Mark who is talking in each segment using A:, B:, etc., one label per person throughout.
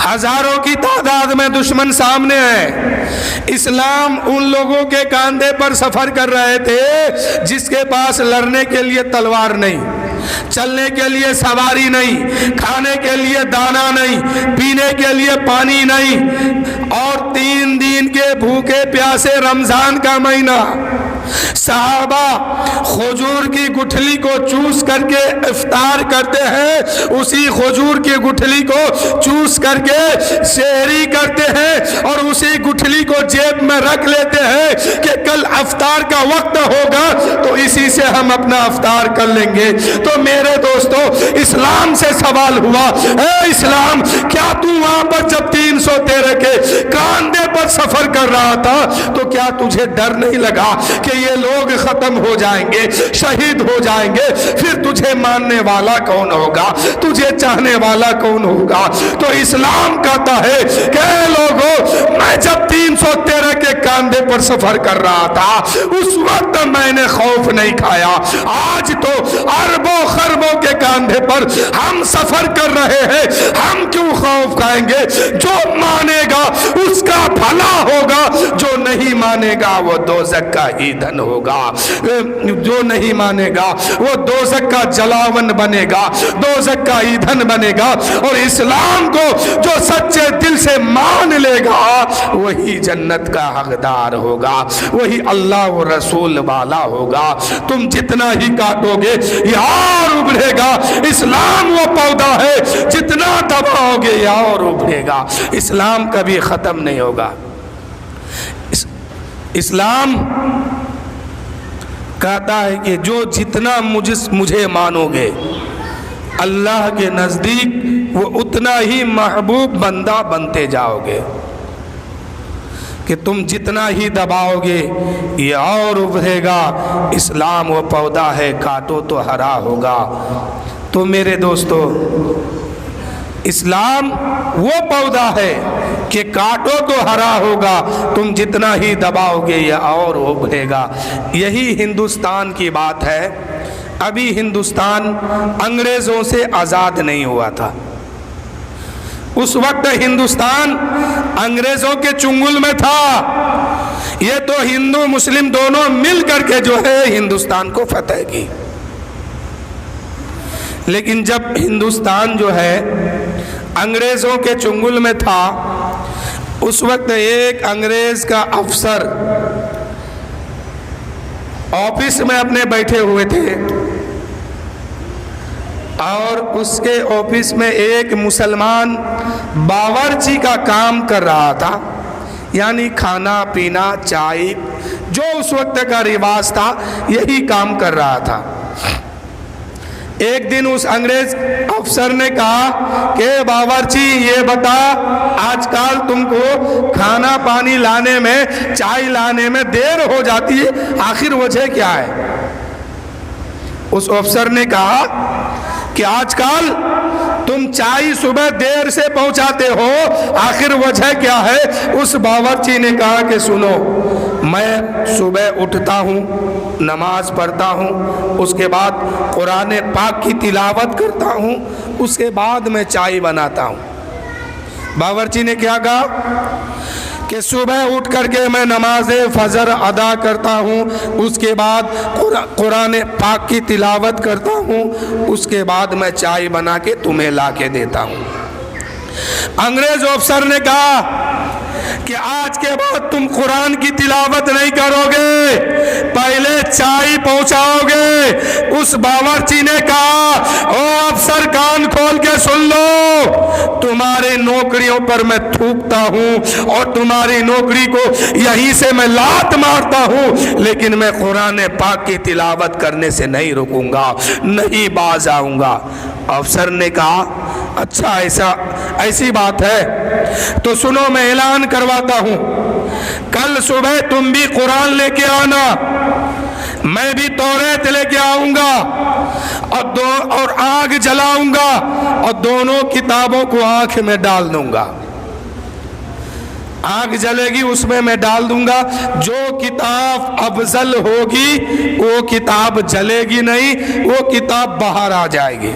A: ہزاروں کی تعداد میں دشمن سامنے ہے. اسلام ان لوگوں کے کاندھے پر سفر کر رہے تھے جس کے پاس لڑنے کے لیے تلوار نہیں، چلنے کے لیے سواری نہیں، کھانے کے لیے دانا نہیں، پینے کے لیے پانی نہیں، اور 3 دن کے بھوکے پیاسے رمضان کا مہینہ. صحابہ کھجور کی گٹھلی کو چوس کر کے افطار کرتے ہیں، اسی کھجور کی گٹھلی کو چوس کر کے سحری کرتے ہیں، اور اسی گٹھلی کو جیب میں رکھ لیتے ہیں کہ کل افطار کا وقت ہوگا تو اسی سے ہم اپنا افطار کر لیں گے. تو میرے دوستو، اسلام سے سوال ہوا، اے اسلام، کیا تو وہاں پر جب 313 کے کاندھے پر سفر کر رہا تھا تو کیا تجھے ڈر نہیں لگا کہ یہ لوگ ختم ہو جائیں گے، شہید ہو جائیں گے؟ پھر تجھے ماننے والا کون ہوگا؟ تجھے چاہنے والا کون ہوگا؟ تو اسلام کہتا ہے کہ اے لوگوں، میں جب 313 کے کاندھے پر سفر کر رہا تھا اس وقت میں نے خوف نہیں کھایا. آج تو اربوں خربوں کے کاندھے پر ہم سفر کر رہے ہیں، ہم کیوں خوف کھائیں گے؟ جو مانے گا اس کا بھلا ہوگا، جو نہیں مانے گا وہ دوزخ کا ایندھن ہوگا. جو نہیں مانے گا وہ دوزخ کا جلاون بنے گا، دوزخ کا ایندھن بنے گا. اور اسلام کو جو سچے دل سے مان لے گا وہی جنت کا حقدار ہوگا، وہی اللہ و رسول والا ہوگا. تم جتنا ہی کاٹو گے یہ اور ابھرے گا. اسلام وہ پودا ہے جتنا دباؤ گے یہ اور ابھرے گا. اسلام کبھی ختم نہیں ہوگا. اسلام کہتا ہے کہ جو جتنا مجھے مانو گے اللہ کے نزدیک وہ اتنا ہی محبوب بندہ بنتے جاؤ گے. کہ تم جتنا ہی دباؤ گے یہ اور ابھرے گا. اسلام وہ پودا ہے کاٹو تو ہرا ہوگا. تو میرے دوستو، اسلام وہ پودا ہے کہ کاٹو تو ہرا ہوگا، تم جتنا ہی دباؤ گے یہ اور ابھرے گا. یہی ہندوستان کی بات ہے. ابھی ہندوستان انگریزوں سے آزاد نہیں ہوا تھا. اس وقت ہندوستان انگریزوں کے چنگل میں تھا. یہ تو ہندو مسلم دونوں مل کر کے جو ہے ہندوستان کو فتح کی. لیکن جب ہندوستان جو ہے انگریزوں کے چنگل میں تھا اس وقت ایک انگریز کا افسر آفس میں اپنے بیٹھے ہوئے تھے، اور اس کے آفس میں ایک مسلمان باورچی کا کام کر رہا تھا. یعنی کھانا پینا، چائے، جو اس وقت کا رواج تھا یہی کام کر رہا تھا. ایک دن اس انگریز افسر نے کہا کہ باورچی یہ بتا، آج کل تم کو کھانا پانی لانے میں، چائے لانے میں دیر ہو جاتی ہے، آخر وجہ کیا ہے؟ اس افسر نے کہا کہ آج کل تم چائے صبح دیر سے پہنچاتے ہو، آخر وجہ کیا ہے؟ اس باورچی نے کہا کہ سنو، میں صبح اٹھتا ہوں، نماز پڑھتا ہوں، اس کے بعد قرآن پاک کی تلاوت کرتا ہوں، اس کے بعد میں چائے بناتا ہوں. باورچی نے کیا کہا کہ صبح اٹھ کر کے میں نماز فجر ادا کرتا ہوں، اس کے بعد قرآن پاک کی تلاوت کرتا ہوں، اس کے بعد میں چائے بنا کے تمہیں لا کے دیتا ہوں. انگریز افسر نے کہا کہ آج کے بعد تم قرآن کی تلاوت نہیں کرو گے، پہلے چائے پہنچاؤ گے. اس باورچی نے کہا او افسر کان کھول کے سن لو، تمہاری نوکریوں پر میں تھوکتا ہوں اور تمہاری نوکری کو یہیں سے میں لات مارتا ہوں، لیکن میں قرآن پاک کی تلاوت کرنے سے نہیں رکوں گا، نہیں باز آؤں گا. افسر نے کہا اچھا ایسی بات ہے تو سنو، میں اعلان کرواتا ہوں، کل صبح تم بھی قرآن لے کے آنا، میں بھی توریت لے کے آؤں گا اور آگ جلاؤں گا اور دونوں کتابوں کو آنکھ میں ڈال دوں گا. آگ جلے گی اس میں ڈال دوں گا، جو کتاب افضل ہوگی وہ کتاب جلے گی نہیں، وہ کتاب باہر آ جائے گی.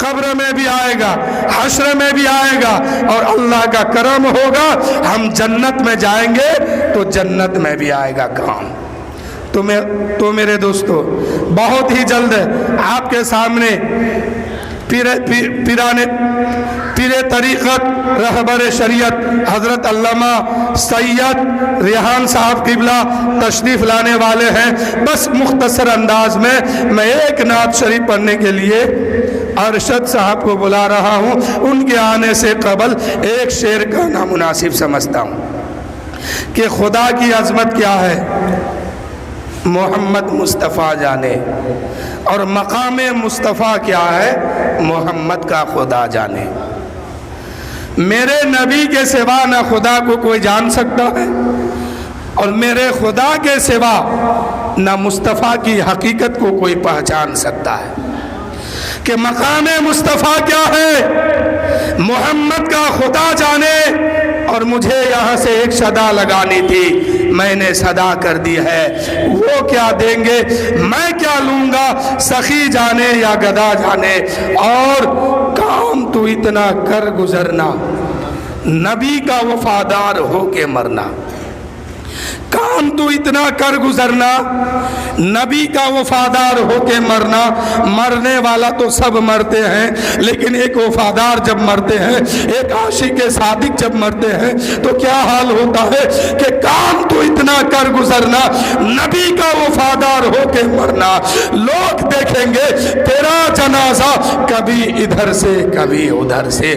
A: قبر میں بھی آئے گا، حشر میں بھی آئے گا، اور اللہ کا کرم ہوگا ہم جنت میں جائیں گے تو جنت میں بھی آئے گا کام۔ تو میرے دوستو بہت ہی جلد آپ کے سامنے پیر طریقت رہبر شریعت حضرت علامہ سید ریحان صاحب قبلہ تشریف لانے والے ہیں۔ بس مختصر انداز میں ایک نعت شریف پڑھنے کے لیے ارشد صاحب کو بلا رہا ہوں۔ ان کے آنے سے قبل ایک شعر کہنا مناسب سمجھتا ہوں کہ خدا کی عظمت کیا ہے محمد مصطفیٰ جانے، اور مقام مصطفیٰ کیا ہے محمد کا خدا جانے۔ میرے نبی کے سوا نہ خدا کو کوئی جان سکتا ہے، اور میرے خدا کے سوا نہ مصطفیٰ کی حقیقت کو کوئی پہچان سکتا ہے کہ مقام مصطفیٰ کیا ہے محمد کا خدا جانے۔ اور مجھے یہاں سے ایک صدا لگانی تھی، میں نے صدا کر دی ہے، وہ کیا دیں گے میں کیا لوں گا، سخی جانے یا گدا جانے۔ اور کام تو اتنا کر گزرنا، نبی کا وفادار ہو کے مرنا۔ کام تو اتنا کر گزرنا، نبی کا وفادار ہو کے مرنا۔ مرنے والا تو سب مرتے ہیں، لیکن ایک وفادار جب مرتے ہیں، ایک عاشق صادق جب مرتے ہیں تو کیا حال ہوتا ہے کہ کام تو اتنا کر گزرنا، نبی کا وفادار ہو کے مرنا۔ لوگ دیکھیں گے تیرا جنازہ کبھی ادھر سے کبھی ادھر سے۔